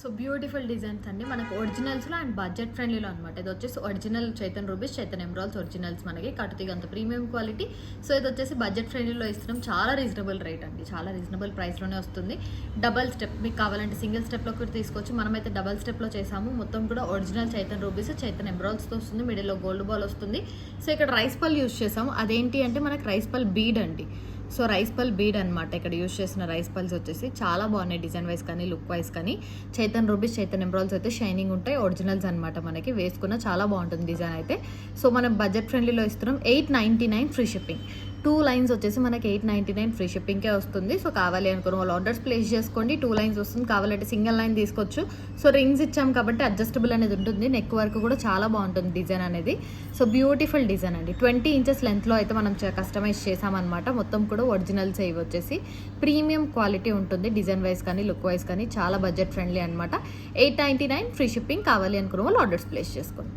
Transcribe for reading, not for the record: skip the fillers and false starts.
So beautiful designs అండి మనకు ఒరిజినల్స్లో and budget ఫ్రెండ్లీలో అనమాట. ఇది వచ్చేసి original Chaitan rubies, Chaitan emeralds originals మనకి కట్టుతీగంత ప్రీమియం క్వాలిటీ. సో ఇది వచ్చేసి బడ్జెట్ ఫ్రెండ్లీలో ఇస్తున్నాం. చాలా రీజనబుల్ రేట్ అండి, చాలా రీజనబుల్ ప్రైస్లోనే వస్తుంది. డబల్ స్టెప్ మీకు కావాలంటే సింగిల్ స్టెప్లో కూడా తీసుకోవచ్చు. మనమైతే డబల్ స్టెప్లో చేసాము. మొత్తం కూడా ఒరిజినల్ చైతన్ రూబీస్, చైతన్ ఎమరాల్డ్స్తో వస్తుంది. మిడిల్లో గోల్డ్ బాల్ వస్తుంది. సో ఇక్కడ రైస్ పల్ యూస్ చేసాము. అదేంటి అంటే మనకి రైస్ పల్ బీడ్ అండి. సో రైస్ పల్ బీడ్ అనమాట. ఇక్కడ యూస్ చేసిన రైస్ పల్స్ వచ్చేసి చాలా బాగున్నాయి డిజైన్ వైజ్ కానీ లుక్ వైజ్ కానీ. చైతన్ రూబీస్, చైతన్ ఎమరాల్డ్స్ అయితే షైనింగ్ ఉంటాయి. ఒరిజినల్స్ అనమాట. మనకి వేసుకున్న చాలా బాగుంటుంది డిజైన్ అయితే. సో మనం బడ్జెట్ ఫ్రెండ్లీలో ఇస్తున్నాం. 899 ఫ్రీ షిప్పింగ్. 2 లైన్స్ వచ్చేసి మనకి 899 ఫ్రీ షిప్పింగ్కే వస్తుంది. సో కావాలి అనుకున్న వాళ్ళు ఆర్డర్స్ ప్లేస్ చేసుకోండి. 2 లైన్స్ వస్తుంది. కావాలంటే సింగిల్ లైన్ తీసుకోవచ్చు. సో రింగ్స్ ఇచ్చాం కాబట్టి అడ్జస్టబుల్ అనేది ఉంటుంది. నెక్ వర్క్ కూడా చాలా బాగుంటుంది డిజైన్ అనేది. సో బ్యూటిఫుల్ డిజైన్ అండి. 20 ఇంచెస్ లెంత్లో అయితే మనం కస్టమైజ్ చేసామన్నమాట. మొత్తం కూడా ఒరిజినల్స్ ఇవి వచ్చేసి ప్రీమియం క్వాలిటీ ఉంటుంది. డిజైన్ వైజ్ కానీ లుక్ వైజ్ కానీ చాలా బడ్జెట్ ఫ్రెండ్లీ అనమాట. 899 ఫ్రీ షిప్పింగ్. కావాలి అనుకున్న వాళ్ళు ఆర్డర్స్ ప్లేస్ చేసుకోండి.